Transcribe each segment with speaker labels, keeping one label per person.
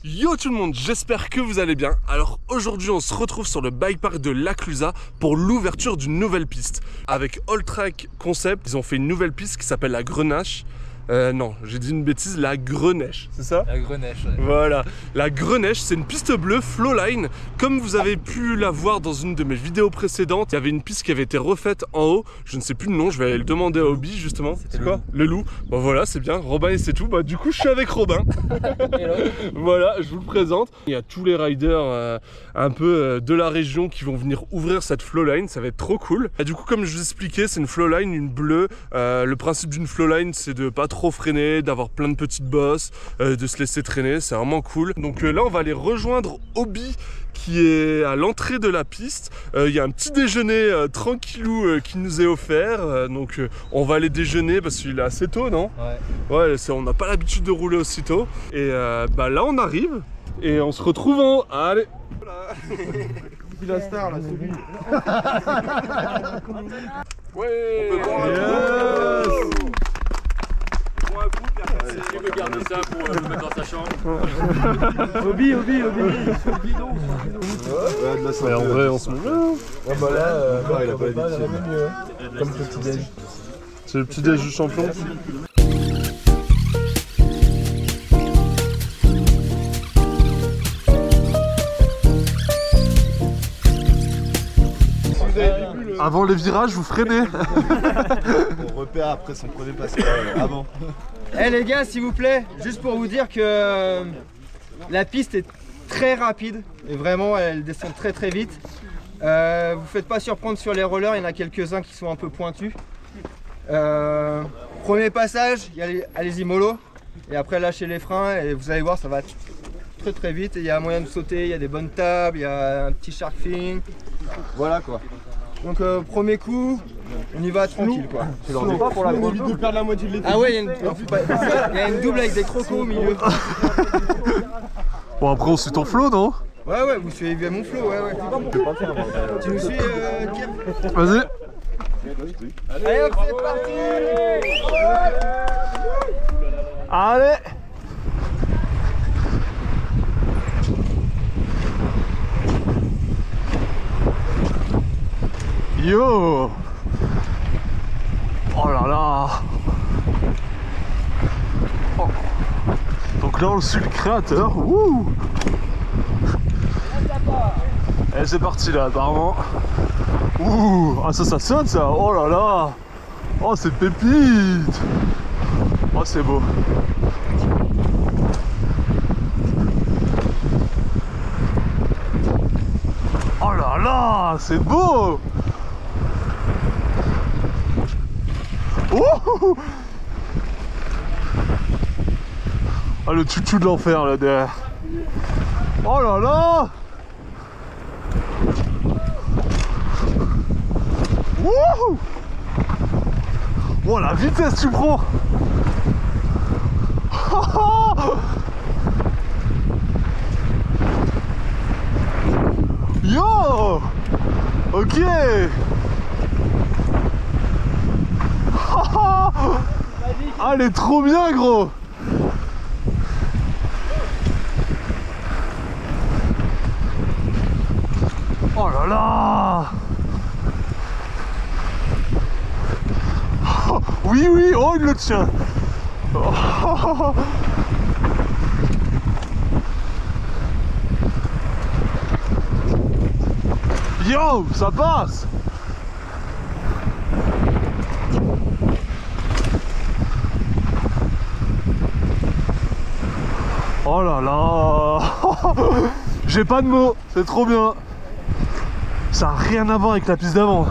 Speaker 1: Yo tout le monde, j'espère que vous allez bien. Alors aujourd'hui on se retrouve sur le bike park de La Clusaz pour l'ouverture d'une nouvelle piste. Avec All Track Concept, ils ont fait une nouvelle piste qui s'appelle la Grenache. Non, j'ai dit une bêtise, la Grenache, c'est ça?
Speaker 2: La Grenache, ouais.
Speaker 1: Voilà, la Grenache, c'est une piste bleue Flowline. Comme vous avez pu la voir dans une de mes vidéos précédentes, il y avait une piste qui avait été refaite en haut. Je ne sais plus le nom, je vais aller le demander à Obi justement. C'est quoi? Le loup. Bon voilà, c'est bien, Robin et c'est tout. Bah du coup, je suis avec Robin. Voilà, je vous le présente. Il y a tous les riders un peu de la région qui vont venir ouvrir cette Flowline, ça va être trop cool. Et du coup, comme je vous expliquais, c'est une Flowline, une bleue. Le principe d'une Flowline, c'est de pas trop freiner, d'avoir plein de petites bosses, de se laisser traîner, c'est vraiment cool. Donc là on va aller rejoindre Obi qui est à l'entrée de la piste. Il y a un petit déjeuner tranquillou qui nous est offert, donc on va aller déjeuner parce qu'il est assez tôt, non? Ouais, on n'a pas l'habitude de rouler aussi tôt. Et bah là on arrive et on se retrouve en haut. Allez.
Speaker 3: La star là, c'est lui.
Speaker 1: Ouais.
Speaker 2: On peut boire un coup. Qui veut garder ça pour le mettre dans sa chambre?
Speaker 3: Obi.
Speaker 4: Ouais, de la santé.
Speaker 1: En vrai, on se met bien.
Speaker 4: Ouais, bah là, il a pas l'habitude.
Speaker 3: Comme petit déj.
Speaker 1: C'est le petit déj du champion. Avant les virages, vous freinez.
Speaker 4: On repère après son premier passage avant.
Speaker 3: Eh les gars, s'il vous plaît, juste pour vous dire que la piste est très rapide et vraiment elle descend très très vite. Vous faites pas surprendre sur les rollers, il y en a quelques-uns qui sont un peu pointus. Premier passage, allez-y mollo et après lâchez les freins et vous allez voir ça va très très vite et il y a moyen de sauter, il y a des bonnes tables, il y a un petit shark fin, voilà quoi. Donc premier coup, on y va tranquille quoi.
Speaker 4: C'est pas pour la grosse de perdre la moitié de l'été.
Speaker 3: Ah ouais, il y a une double avec des crocos au milieu.
Speaker 1: Bon après on suit ton flow, non?
Speaker 3: Ouais, vous suivez mon flow, ouais. Tu nous suis, Kev?
Speaker 1: Vas-y.
Speaker 3: Allez hop, c'est parti.
Speaker 1: Allez. Yo. Oh là là. Oh. Donc là on suit le créateur. Wouh. Et c'est parti là apparemment. Ouh. Ah ça sonne ça. Oh là là. Oh c'est pépite. Oh c'est beau. Oh là là, c'est beau. Oh, ah, le tutu de l'enfer là derrière. Oh là là. Wouhou. Oh la vitesse tu prends. Yo. Ok. Ah, elle est trop bien gros. Oh là là. Oh, oui, oh il le tient. Oh. Yo, ça passe. Oh là là. J'ai pas de mots, c'est trop bien. Ça n'a rien à voir avec la piste d'avant.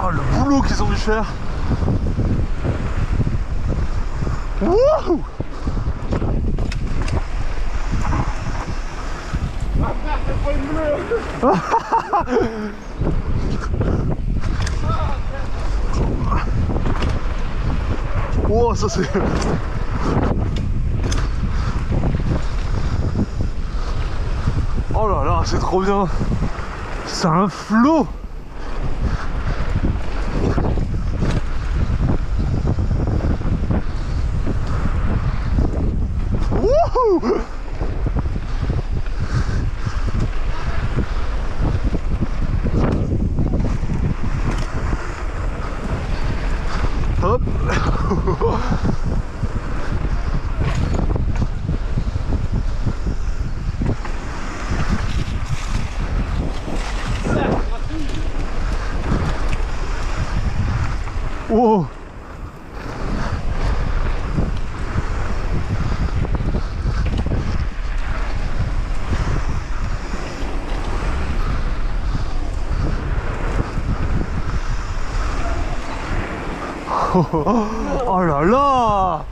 Speaker 1: Oh le boulot qu'ils ont dû faire. Wouhou. Oh, ça c'est... Oh là là, c'est trop bien. c'est un flot. Wouhou! Hop. Oh. Oh là là.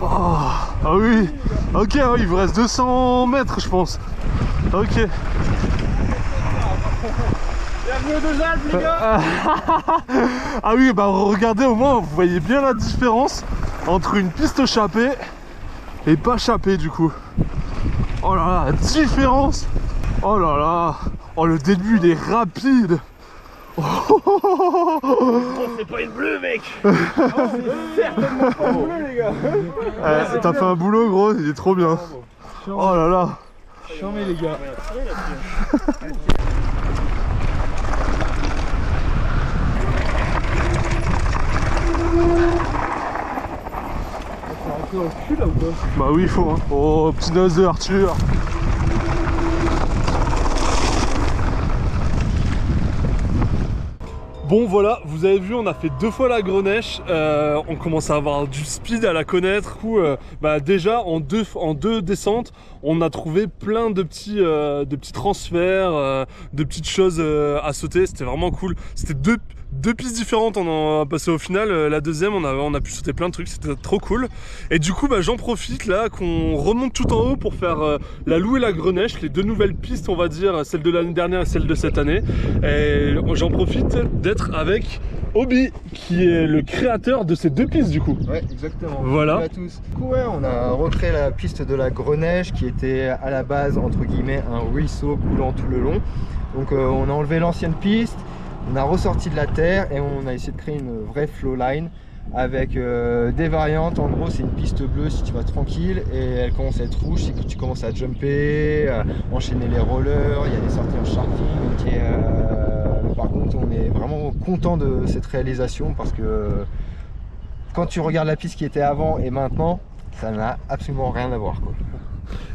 Speaker 1: Oh, ah oui. Ok, il vous reste 200 mètres je pense. Ok.
Speaker 3: Bienvenue aux Deux Alpes les gars.
Speaker 1: Ah oui, bah regardez au moins, vous voyez bien la différence entre une piste chapée et pas chapée du coup. Oh là là, la différence. Oh là là. Oh, le début il est rapide.
Speaker 2: Oh, c'est pas une bleue, mec.
Speaker 3: Certainement pas bleu les gars.
Speaker 1: T'as fait un boulot gros, il est trop bien. Oh là là.
Speaker 3: Chambé les gars.
Speaker 1: Bah oui il faut hein. Oh petit nose de Arthur. Bon voilà, vous avez vu, on a fait 2 fois la Grenache, on commence à avoir du speed à la connaître. Du coup, bah déjà en deux descentes, on a trouvé plein de petits transferts, de petites choses à sauter. C'était vraiment cool. C'était deux pistes différentes, on a passé au final. La deuxième, on a pu sauter plein de trucs, c'était trop cool. Et du coup, bah, j'en profite là qu'on remonte tout en haut pour faire la Loup et la Grenache, les 2 nouvelles pistes, on va dire, celle de l'année dernière et celle de cette année. Et j'en profite d'être avec Obi, qui est le créateur de ces 2 pistes du coup.
Speaker 3: Ouais, exactement.
Speaker 1: Voilà.
Speaker 3: Salut à tous. Du coup, ouais, on a recréé la piste de la Grenache qui était à la base, entre guillemets, un ruisseau coulant tout le long. Donc, on a enlevé l'ancienne piste. On a ressorti de la terre et on a essayé de créer une vraie flowline avec des variantes. En gros, c'est une piste bleue si tu vas tranquille et elle commence à être rouge si tu commences à jumper, enchaîner les rollers. Il y a des sorties en sharking. Par contre, on est vraiment content de cette réalisation parce que quand tu regardes la piste qui était avant et maintenant, ça n'a absolument rien à voir, quoi.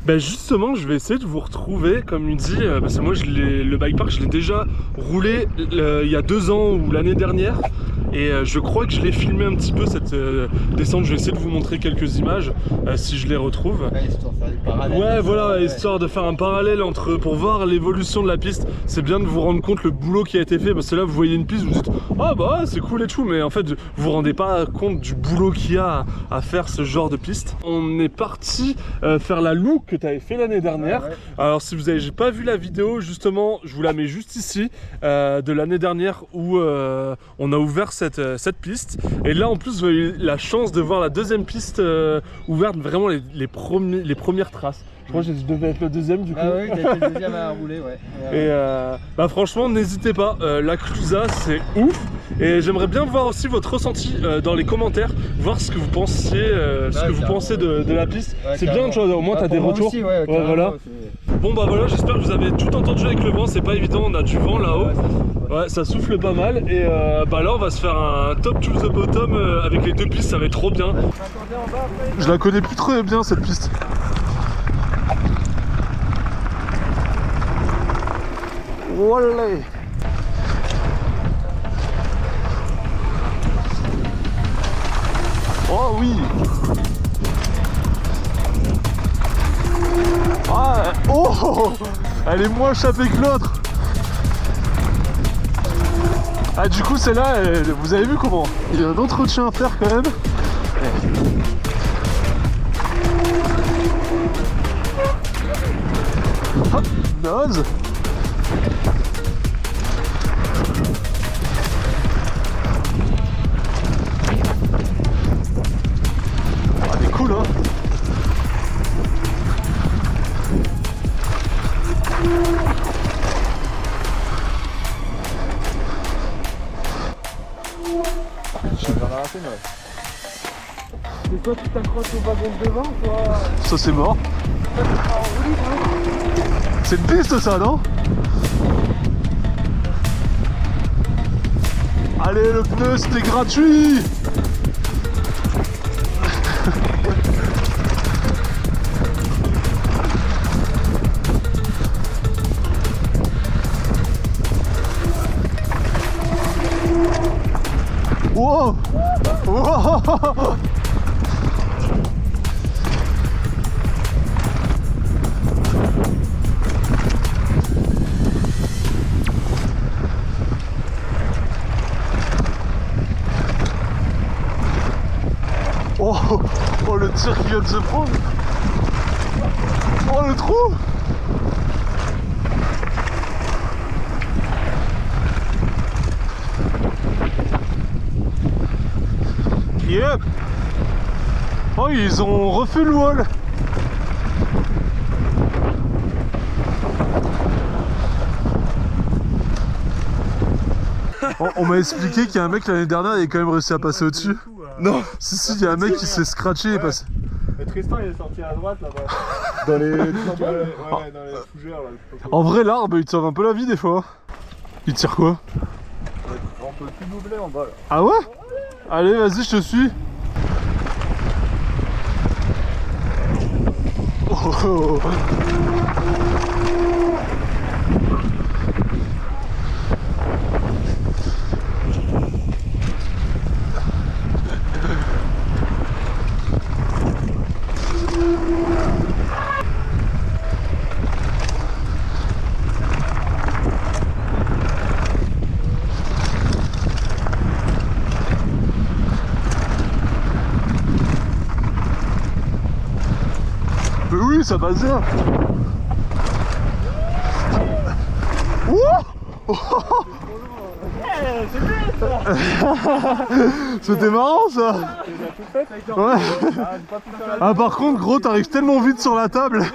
Speaker 1: Ben justement, je vais essayer de vous retrouver, comme il dit, parce que moi le bike park je l'ai déjà roulé il y a 2 ans ou l'année dernière. Et je crois que je l'ai filmé un petit peu cette descente. Je vais essayer de vous montrer quelques images si je les retrouve.
Speaker 3: Ouais, histoire de faire des parallèles.
Speaker 1: Ouais, voilà, histoire de faire un parallèle entre, pour voir l'évolution de la piste. C'est bien de vous rendre compte le boulot qui a été fait, parce que là vous voyez une piste, vous dites ah bah c'est cool et tout, mais en fait vous vous rendez pas compte du boulot qu'il y a à faire ce genre de piste. On est parti faire la Loup que tu avais fait l'année dernière. Ouais. Alors si vous avez pas vu la vidéo, justement je vous la mets juste ici, de l'année dernière où on a ouvert cette piste. Et là en plus vous avez eu la chance de voir la deuxième piste ouverte, vraiment les premières traces. Je crois que je devais être le deuxième du coup.
Speaker 3: Ah oui, t'as été le deuxième à rouler, ouais.
Speaker 1: Et bah franchement n'hésitez pas, la Clusa c'est ouf. Et j'aimerais bien voir aussi votre ressenti dans les commentaires, voir ce que vous pensiez, de la piste. Ouais, c'est bien, tu vois, au moins t'as des retours. Aussi, ouais, voilà. Bon bah voilà, j'espère que vous avez tout entendu avec le vent, c'est pas évident, on a du vent là-haut. Ouais, ça souffle pas mal. Et bah là on va se faire un top to the bottom avec les 2 pistes, ça va être trop bien. Je la connais plus très bien cette piste. Voilà. Oh oui. Ah, oh, elle est moins chapée que l'autre. Ah du coup celle-là, vous avez vu comment il y a un entretien à faire quand même. Hop, nose. Ah, elle est cool hein.
Speaker 3: toi tu t'accroches au wagon de devant, toi.
Speaker 1: Ça c'est mort. C'est une piste ça, non? Allez, le pneu c'était gratuit. Wow! Wow! Oh, oh le tir qui vient de se prendre. Oh le trou. Yep. Oh ils ont refait le wall. On m'a expliqué qu'il y a un mec l'année dernière il a quand même réussi à passer au-dessus. Non. Si, il y a un mec qui s'est scratché et passé.
Speaker 4: Mais Tristan il est sorti à droite là-bas. Dans les fougères là.
Speaker 1: En vrai l'arbre il te sauve un peu la vie des fois. Il tire quoi?
Speaker 4: On peut plus doubler en bas là.
Speaker 1: Ah ouais? Allez vas-y je te suis. Oh. Mais oui, ça passe bien. C'était marrant ça. Ouais. Ah par contre gros t'arrives tellement vite sur la table.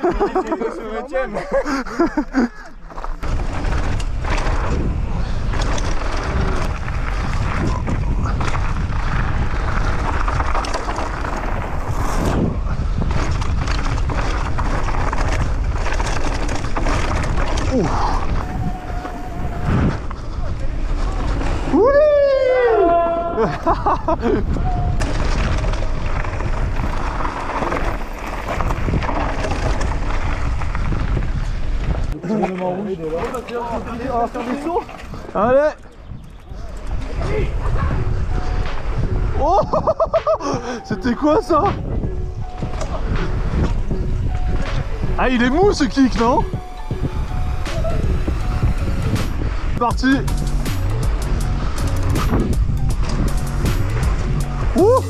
Speaker 3: On va faire des sauts.
Speaker 1: Allez. Oh. C'était quoi ça? Ah il est mou ce kick non? Parti. Ouh.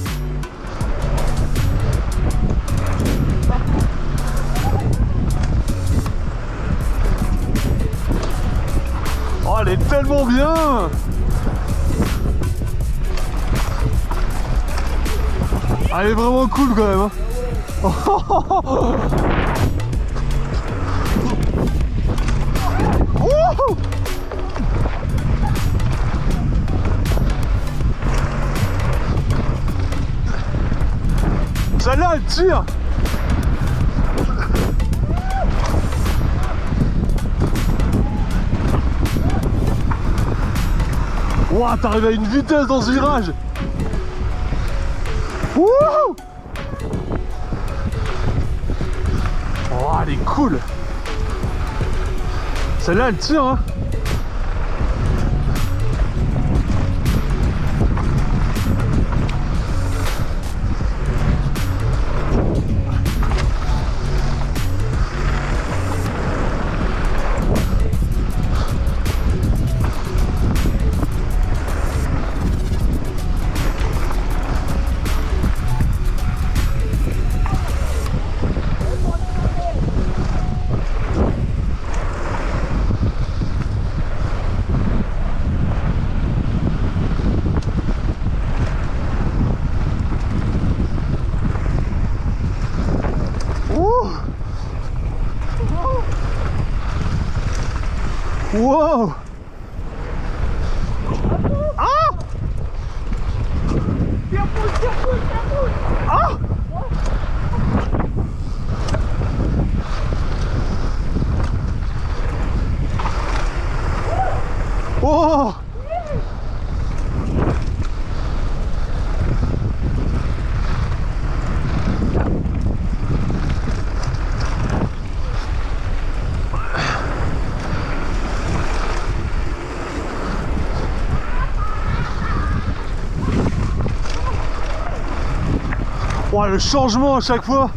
Speaker 1: Oh elle est tellement bien. Elle est vraiment cool quand même hein. Oh. Celle-là elle tire. Ouah, t'arrives à une vitesse dans ce virage. Wouhou. Oh elle est cool. Celle-là elle tire hein. Wow. Ah. Ah. le changement à chaque fois.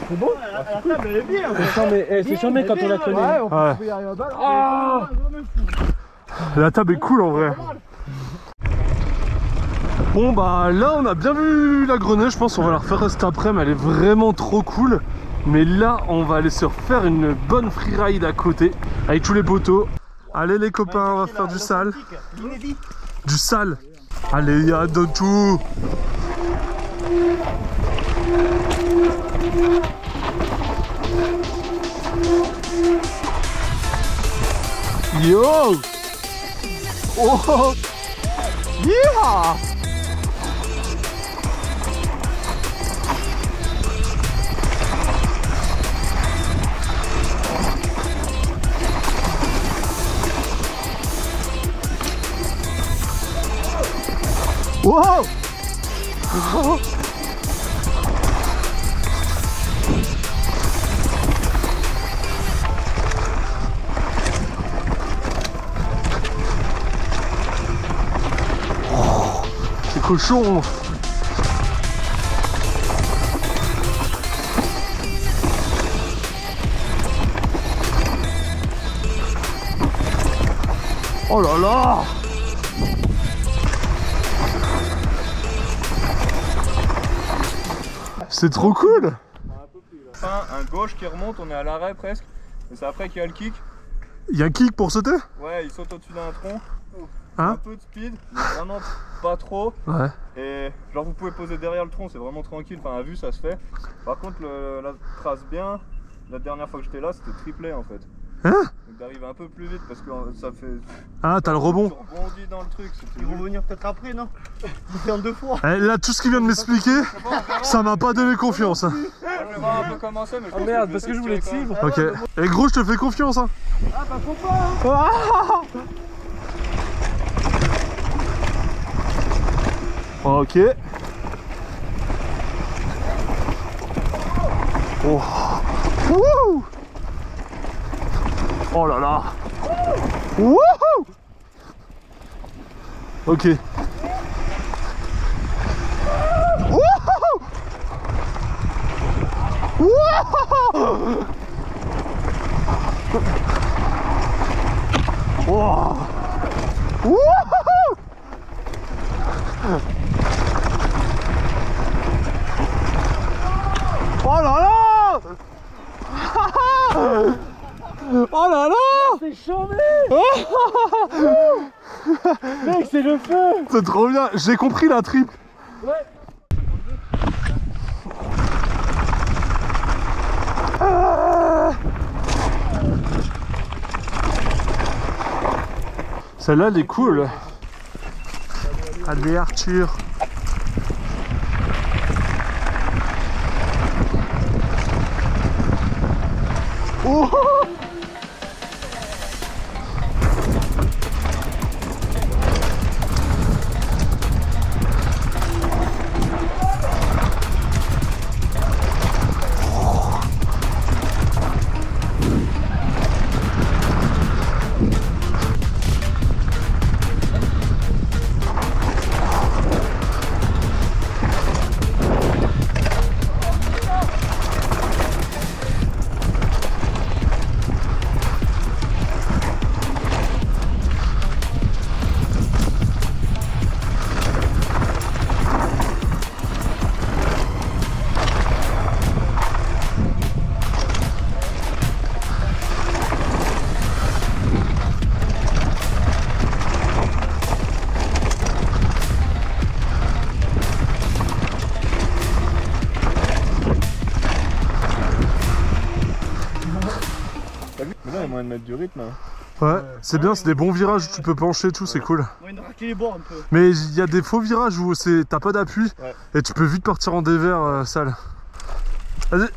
Speaker 4: C'est bon? La table elle est bien.
Speaker 2: C'est charmé quand on la connaît.
Speaker 4: Ouais, on
Speaker 1: Ouais.
Speaker 4: peut y arriver à balle.
Speaker 1: Ah, la table est cool en vrai. Bon bah là on a bien vu la Grenelle, je pense qu'on va la refaire cet après-midi, elle est vraiment trop cool. Mais là on va aller se refaire une bonne freeride à côté, avec tous les poteaux. Allez les copains, on va faire du sale. Du sale. Allez y'a de tout. Yo! Oh! Yeah! Wow! Oh! C'est cochon! Oh là là! C'est trop cool!
Speaker 3: Enfin, un gauche qui remonte, on est à l'arrêt presque. Et c'est après qu'il y a le kick.
Speaker 1: Il y a un kick pour sauter?
Speaker 3: Ouais, il saute au-dessus d'un tronc.
Speaker 1: Hein?
Speaker 3: Un peu de speed, mais vraiment pas trop.
Speaker 1: Ouais.
Speaker 3: Et genre vous pouvez poser derrière le tronc, c'est vraiment tranquille. Enfin à vue ça se fait. Par contre la trace bien, la dernière fois que j'étais là c'était triplé en fait.
Speaker 1: Hein?
Speaker 3: Donc d'arriver un peu plus vite parce que ça fait...
Speaker 1: Ah, t'as le rebond.
Speaker 3: Tu rebondis dans le truc.
Speaker 4: Ils vont venir peut-être après, non? Ils vont faire 2 fois.
Speaker 1: Eh, là, tout ce qu'il vient de m'expliquer, ça m'a pas donné confiance. Hein.
Speaker 3: Je vais voir un peu comment c'est, mais je pense
Speaker 2: merde,
Speaker 3: je
Speaker 2: parce que
Speaker 3: vais
Speaker 2: je voulais te
Speaker 3: tirer
Speaker 2: suivre.
Speaker 1: Ok. Et gros, je te fais confiance. Hein.
Speaker 4: Ah bah faut pas, hein.
Speaker 1: Ok. Oh. Wouh. Oh là là. Wouhou. Ok. Wouhou. Wouhou. Wow. Wouhou. Oh là là. Oh là là.
Speaker 2: C'est chambé. Mec, c'est le feu.
Speaker 1: C'est trop bien, j'ai compris la triple.
Speaker 2: Ouais.
Speaker 1: Celle-là, elle est cool. Allez Arthur. Oh.
Speaker 3: Mais là il y a moyen de mettre du rythme. Hein.
Speaker 1: Ouais, c'est bien, c'est des bons virages où tu peux pencher et tout, c'est cool.
Speaker 4: On va racler les bords un peu.
Speaker 1: Mais il y a des faux virages où t'as pas d'appui
Speaker 3: Ouais.
Speaker 1: et tu peux vite partir en dévers sale. Vas-y.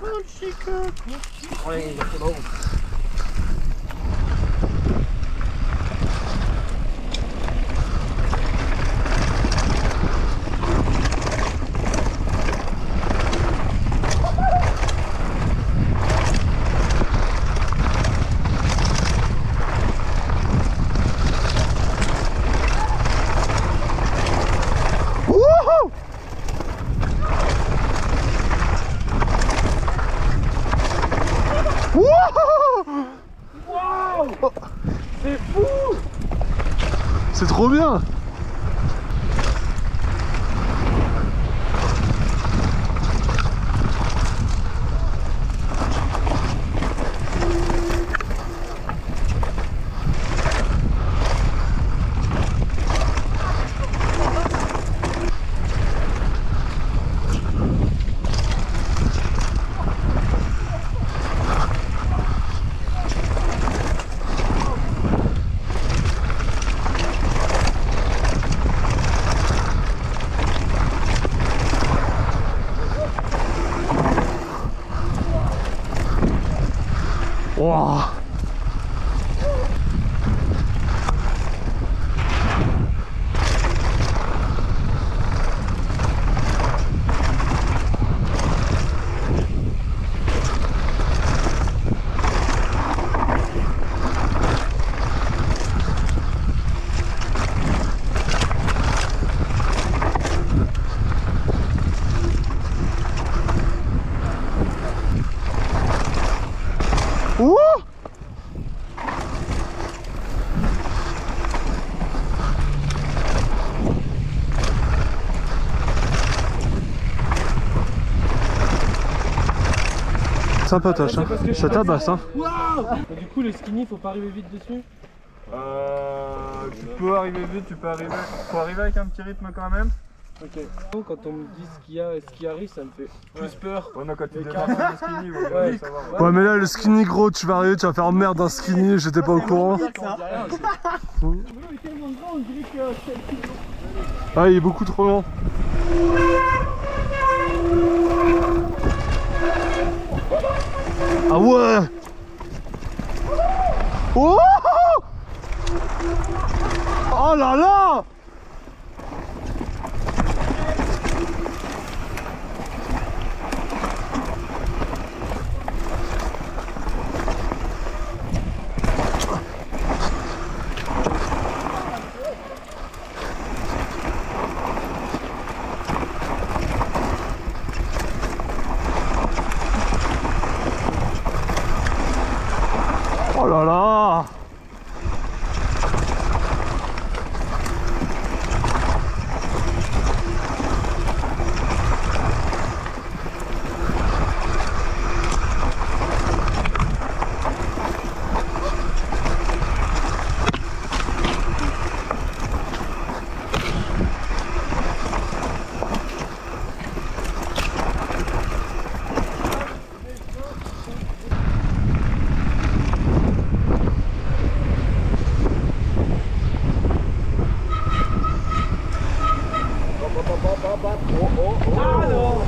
Speaker 1: Wow. Ouh! Sympatoche, hein. Ça tabasse, hein.
Speaker 2: Du coup, le skinny, faut pas arriver vite dessus.
Speaker 4: Tu peux arriver vite, faut arriver avec un petit rythme quand même.
Speaker 2: Ok. Quand on me dit ce qui arrive, ça me fait plus peur.
Speaker 4: Ouais, mais quand tu démarres sur le skinny, il vaut mieux savoir.
Speaker 1: Ouais, mais là, le skinny, gros, tu vas arriver, tu vas faire merde d'un skinny, j'étais pas au courant. Ah, il est beaucoup trop lent. Ah ouais! Oh! Oh là là! Oh là là!
Speaker 2: Ah non!